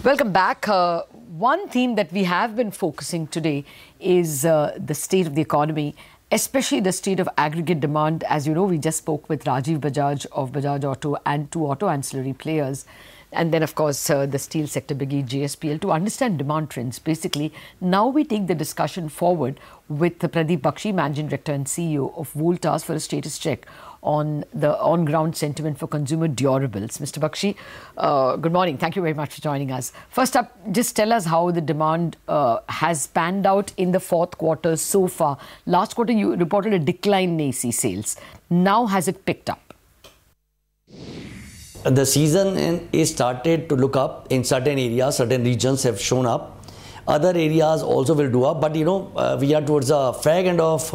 Welcome back. One theme that we have been focusing today is the state of the economy, especially the state of aggregate demand. As you know, we just spoke with Rajiv Bajaj of Bajaj Auto and two auto ancillary players. And then, of course, the steel sector biggie JSPL to understand demand trends. Basically, now we take the discussion forward with Pradeep Bakshi, Managing Director and CEO of Voltas, for a status check on the on-ground sentiment for consumer durables. Mr. Bakshi, good morning. Thank you very much for joining us. First up, just tell us how the demand has panned out in the fourth quarter so far. Last quarter, you reported a decline in AC sales. Now, has it picked up? The season is started to look up in certain areas. Certain regions have shown up. Other areas also will do up. But, you know, we are towards the fag end of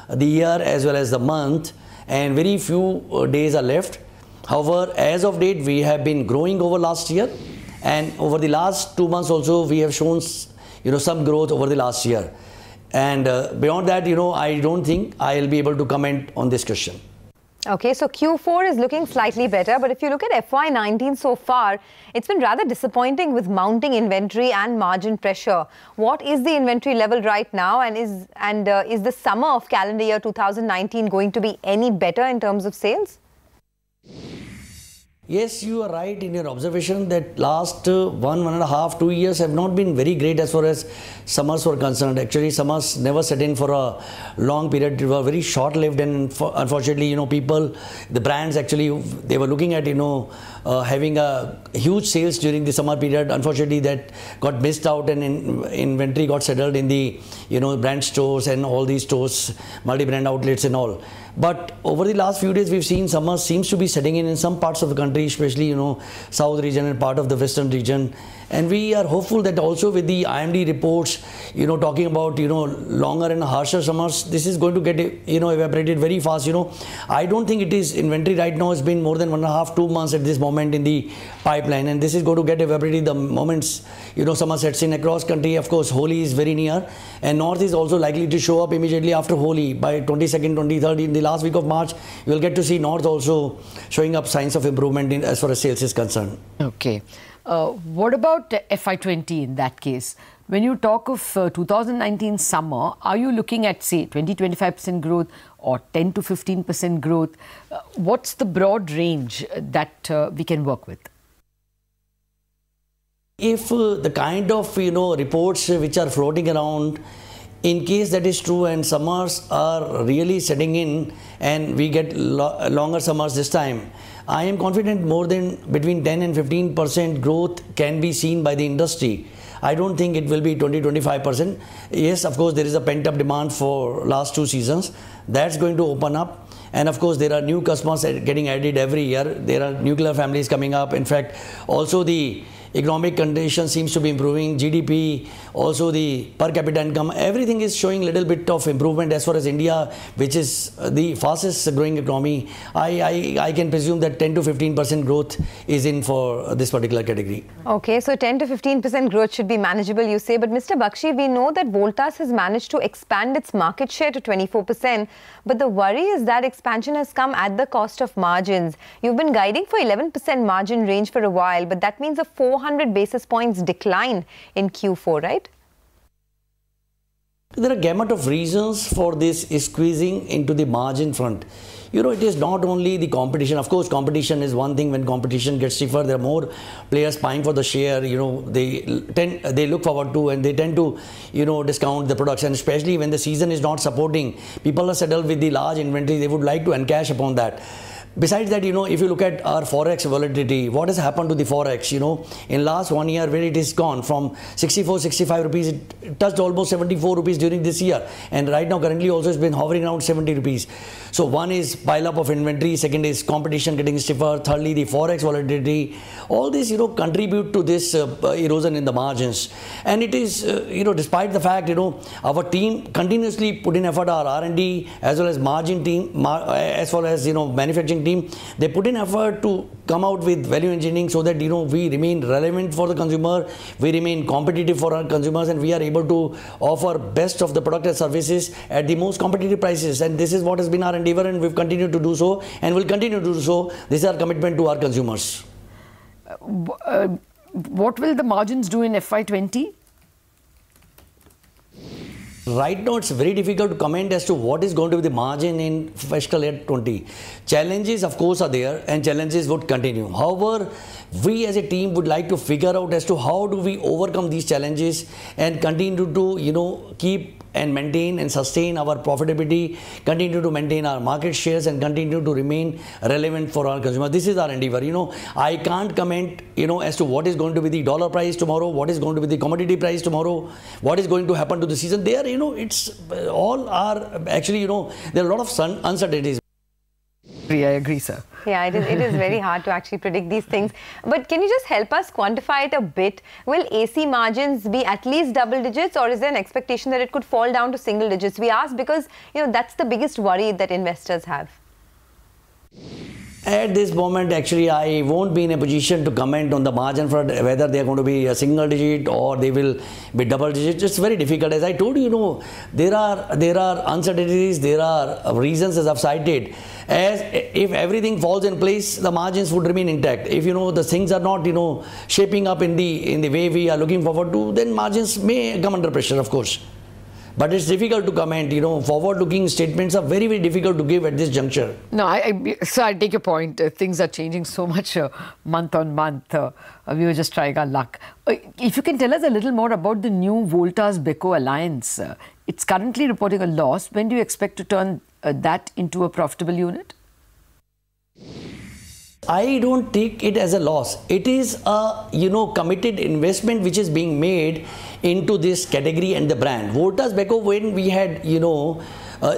the year as well as the month. And very few days are left. However, as of date, we have been growing over last year, and over the last 2 months also we have shown, you know, some growth over the last year. And beyond that, you know, I don't think I'll be able to comment on this question. Okay, so Q4 is looking slightly better, but if you look at FY19 so far, it's been rather disappointing with mounting inventory and margin pressure. What is the inventory level right now, and is the summer of calendar year 2019 going to be any better in terms of sales? Yes, you are right in your observation that last 1.5, 2 years have not been very great as far as summers were concerned. Actually, summers never set in for a long period. They were very short-lived, and unfortunately, you know, people, the brands actually, they were looking at, you know, having a huge sales during the summer period. Unfortunately, that got missed out, and inventory got settled in the, you know, brand stores and all these stores, multi-brand outlets and all. But over the last few days, we've seen summer seems to be setting in some parts of the country, especially, you know, south region and part of the western region. And we are hopeful that also with the IMD reports, you know, talking about, you know, longer and harsher summers, this is going to get, you know, evaporated very fast. You know, I don't think it is inventory right now. It's been more than 1.5, 2 months at this moment in the pipeline, and this is going to get evaporated the moments, you know, summer sets in across country. Of course, Holi is very near, and North is also likely to show up immediately after Holi. By 22nd, 23rd, in the last week of March, you will get to see North also showing up signs of improvement as far as sales is concerned. Okay. What about FY20 in that case? When you talk of 2019 summer, are you looking at, say, 20-25% growth or 10 to 15% growth? What's the broad range that we can work with? If the kind of, you know, reports which are floating around, in case that is true and summers are really setting in and we get longer summers this time, I am confident more than between 10 and 15% growth can be seen by the industry. I don't think it will be 20-25%. Yes, of course, there is a pent-up demand for last 2 seasons. That's going to open up. And of course, there are new customers getting added every year. There are nuclear families coming up. In fact, also the economic condition seems to be improving. GDP, also the per capita income, everything is showing a little bit of improvement as far as India, which is the fastest growing economy. I can presume that 10 to 15% growth is in for this particular category. Okay, so 10 to 15% growth should be manageable, you say. But Mr. Bakshi, we know that Voltas has managed to expand its market share to 24%. But the worry is that expansion has come at the cost of margins. You've been guiding for 11% margin range for a while, but that means a 400 basis points decline in Q4, right? There are a gamut of reasons for this squeezing into the margin front. You know, it is not only the competition. Of course, competition is one thing. When competition gets stiffer, there are more players buying for the share. You know, they look forward to, and they tend to, you know, discount the products. And especially when the season is not supporting, people are settled with the large inventory. They would like to encash upon that. Besides that, you know, if you look at our forex volatility, what has happened to the forex, you know, in last 1 year, where it is gone from 64, 65 rupees, it touched almost 74 rupees during this year. And right now, currently also has been hovering around 70 rupees. So one is pile up of inventory, second is competition getting stiffer, thirdly the forex volatility. All this, you know, contribute to this erosion in the margins. And it is, you know, despite the fact, you know, our team continuously put in effort, our R&D as well as margin team, as well as, you know, manufacturing team, they put in effort to come out with value engineering so that, you know, we remain relevant for the consumer, we remain competitive for our consumers, and we are able to offer best of the product and services at the most competitive prices. And this is what has been our endeavor, and we've continued to do so and will continue to do so. This is our commitment to our consumers. what will the margins do in FY20? Right now, it's very difficult to comment as to what is going to be the margin in fiscal year 20. Challenges, of course, are there, and challenges would continue. However, we as a team would like to figure out as to how do we overcome these challenges and continue to, keep and maintain and sustain our profitability, continue to maintain our market shares, and continue to remain relevant for our consumers. This is our endeavor. I can't comment, as to what is going to be the dollar price tomorrow, what is going to be the commodity price tomorrow, what is going to happen to the season. There, it's all are actually, there are a lot of uncertainties. I agree, sir. Yeah, it is very hard to actually predict these things. But can you just help us quantify it a bit? Will AC margins be at least double digits, or is there an expectation that it could fall down to single digits? We ask because, that's the biggest worry that investors have. At this moment, actually, I won't be in a position to comment on the margin front, whether they are going to be a single digit or they will be double digit. It's very difficult. As I told you, there are uncertainties, there are reasons, as I've cited. As if everything falls in place, the margins would remain intact. If the things are not shaping up in the way we are looking forward to, then margins may come under pressure, of course. But it's difficult to comment. Forward-looking statements are very, very difficult to give at this juncture. No, so I take your point. Things are changing so much month on month. We were just trying our luck. If you can tell us a little more about the new Voltas-Beko alliance. It's currently reporting a loss. When do you expect to turn that into a profitable unit? I don't take it as a loss. It is a committed investment which is being made into this category and the brand. Voltas-Beko, when we had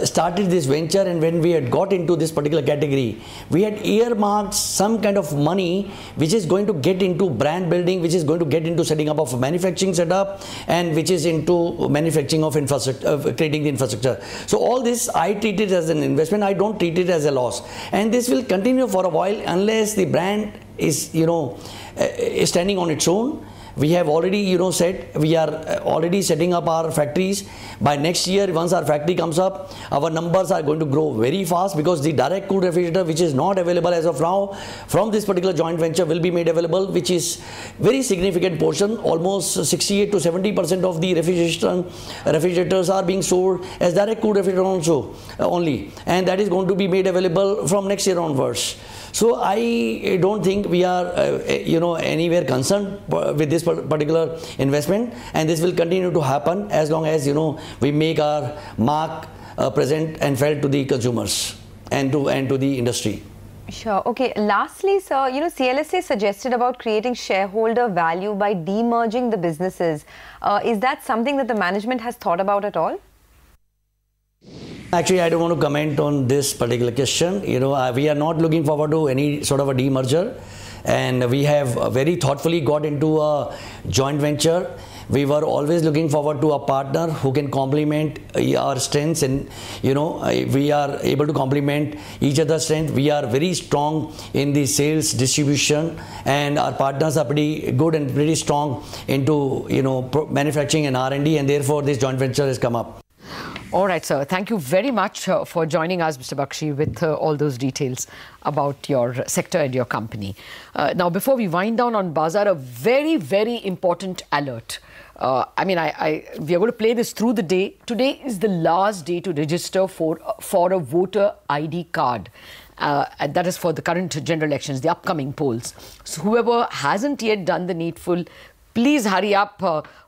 started this venture and when we had got into this particular category, we had earmarked some kind of money which is going to get into brand building, which is going to get into setting up of a manufacturing setup, and which is into manufacturing of infrastructure, creating the infrastructure. So all this I treat it as an investment. I don't treat it as a loss, and this will continue for a while unless the brand is is standing on its own. We have already, said we are already setting up our factories. By next year, once our factory comes up, our numbers are going to grow very fast, because the direct cool refrigerator, which is not available as of now, from this particular joint venture will be made available, which is very significant portion. Almost 68 to 70% of the refrigerators are being sold as direct cool refrigerator only, and that is going to be made available from next year onwards. So I don't think we are, anywhere concerned with this particular investment, and this will continue to happen as long as we make our mark present and felt to the consumers and to the industry. Sure. Okay. Lastly, sir, CLSA suggested about creating shareholder value by demerging the businesses. Is that something that the management has thought about at all? Actually, I don't want to comment on this particular question. We are not looking forward to any sort of a demerger, and we have very thoughtfully got into a joint venture. We were always looking forward to a partner who can complement our strengths, and we are able to complement each other's strength. We are very strong in the sales distribution, and our partners are pretty good and pretty strong into manufacturing and R&D, and therefore this joint venture has come up. All right, sir. Thank you very much for joining us, Mr. Bakshi, with all those details about your sector and your company. Now, before we wind down on Bazaar, a very, very important alert. We are going to play this through the day. Today is the last day to register for a voter ID card. And that is for the current general elections, the upcoming polls. So whoever hasn't yet done the needful, please hurry up,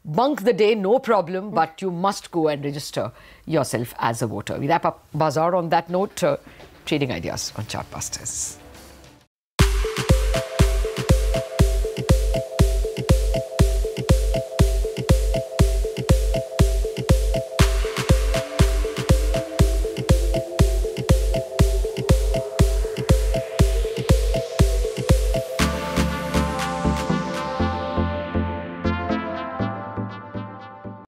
bunk the day, no problem, but you must go and register yourself as a voter. We wrap up Bazaar on that note. Trading ideas on Chartbusters.